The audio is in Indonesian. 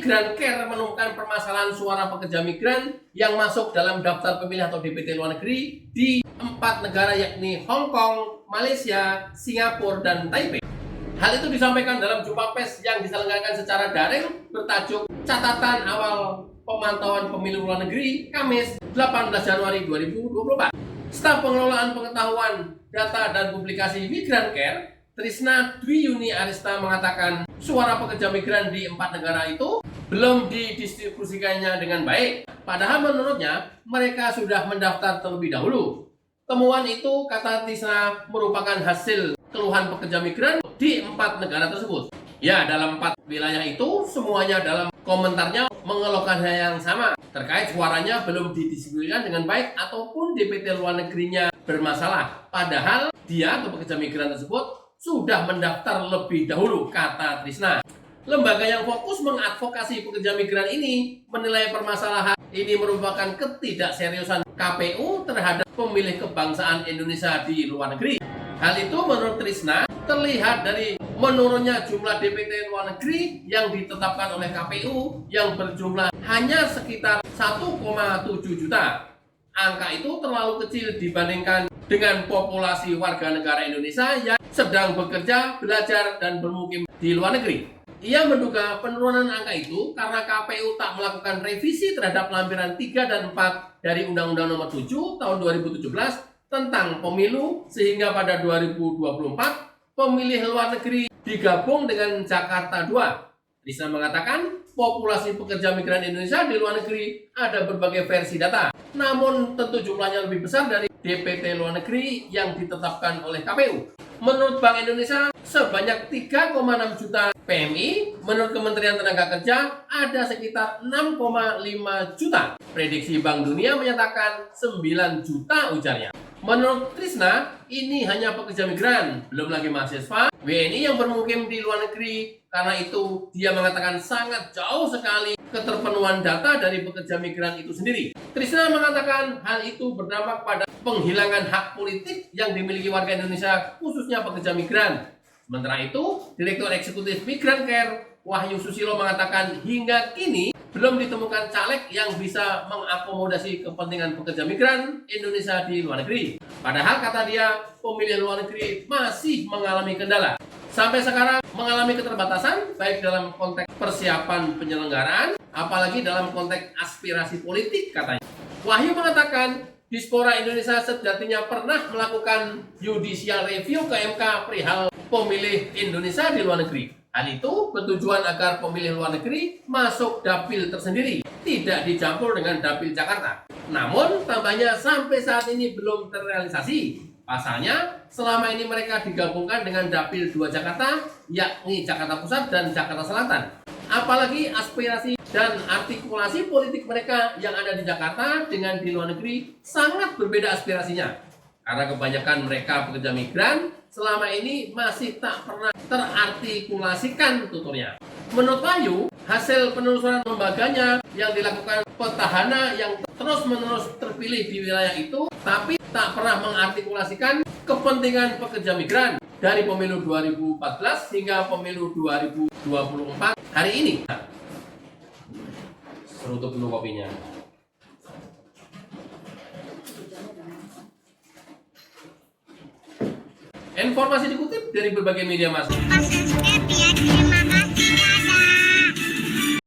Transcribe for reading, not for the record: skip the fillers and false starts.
Migran Care menemukan permasalahan suara pekerja migran yang masuk dalam daftar pemilih atau DPT luar negeri di 4 negara yakni Hong Kong, Malaysia, Singapura, dan Taipei. Hal itu disampaikan dalam jumpa pers yang diselenggarakan secara daring bertajuk Catatan Awal Pemantauan Pemilu Luar Negeri Kamis 18 Januari 2024. Staf Pengelolaan Pengetahuan, Data, dan Publikasi Migran Care Trisna Dwi Yuni Arista mengatakan suara pekerja migran di 4 negara itu belum didistribusikannya dengan baik. Padahal menurutnya mereka sudah mendaftar terlebih dahulu. Temuan itu, kata Trisna, merupakan hasil keluhan pekerja migran di 4 negara tersebut. Ya, dalam 4 wilayah itu semuanya dalam komentarnya mengeluhkan hal yang sama terkait suaranya belum didistribusikan dengan baik ataupun DPT luar negerinya bermasalah. Padahal dia atau pekerja migran tersebut sudah mendaftar lebih dahulu, kata Trisna. Lembaga yang fokus mengadvokasi pekerja migran ini menilai permasalahan ini merupakan ketidakseriusan KPU terhadap pemilih kebangsaan Indonesia di luar negeri. Hal itu menurut Trisna terlihat dari menurunnya jumlah DPT luar negeri yang ditetapkan oleh KPU yang berjumlah hanya sekitar 1,7 juta. Angka itu terlalu kecil dibandingkan dengan populasi warga negara Indonesia yang sedang bekerja, belajar, dan bermukim di luar negeri. Ia menduga penurunan angka itu karena KPU tak melakukan revisi terhadap lampiran 3 dan 4 dari Undang-Undang Nomor 7 tahun 2017 tentang pemilu, sehingga pada 2024 pemilih luar negeri digabung dengan Jakarta 2. Trisna mengatakan populasi pekerja migran Indonesia di luar negeri ada berbagai versi data, namun tentu jumlahnya lebih besar dari DPT luar negeri yang ditetapkan oleh KPU. Menurut Bank Indonesia, sebanyak 3,6 juta PMI. Menurut Kementerian Tenaga Kerja, ada sekitar 6,5 juta. Prediksi Bank Dunia menyatakan 9 juta, ujarnya. Menurut Trisna, ini hanya pekerja migran, belum lagi mahasiswa, WNI yang bermukim di luar negeri. Karena itu, dia mengatakan sangat jauh sekali keterpenuhan data dari pekerja migran itu sendiri. Trisna mengatakan hal itu berdampak pada penghilangan hak politik yang dimiliki warga Indonesia, khususnya pekerja migran. Sementara itu, Direktur Eksekutif Migran Care, Wahyu Susilo, mengatakan hingga kini belum ditemukan caleg yang bisa mengakomodasi kepentingan pekerja migran Indonesia di luar negeri. Padahal, kata dia, pemilih luar negeri masih mengalami kendala. Sampai sekarang mengalami keterbatasan baik dalam konteks persiapan penyelenggaraan, apalagi dalam konteks aspirasi politik, katanya. Wahyu mengatakan Diaspora Indonesia sejatinya pernah melakukan judicial review ke MK perihal pemilih Indonesia di luar negeri. Hal itu bertujuan agar pemilih luar negeri masuk dapil tersendiri, tidak dicampur dengan dapil Jakarta. Namun, tambahnya sampai saat ini belum terrealisasi. Pasalnya, selama ini mereka digabungkan dengan dapil 2 Jakarta, yakni Jakarta Pusat dan Jakarta Selatan. Apalagi aspirasi dan artikulasi politik mereka yang ada di Jakarta dengan di luar negeri sangat berbeda aspirasinya. Karena kebanyakan mereka pekerja migran selama ini masih tak pernah terartikulasikan tuturnya. Menurut Wahyu, hasil penelusuran lembaganya yang dilakukan petahana yang terus-menerus terpilih di wilayah itu, tapi tak pernah mengartikulasikan kepentingan pekerja migran dari pemilu 2014 hingga pemilu 2024 hari ini. Tutup dulu kopinya. Informasi dikutip dari berbagai media massa.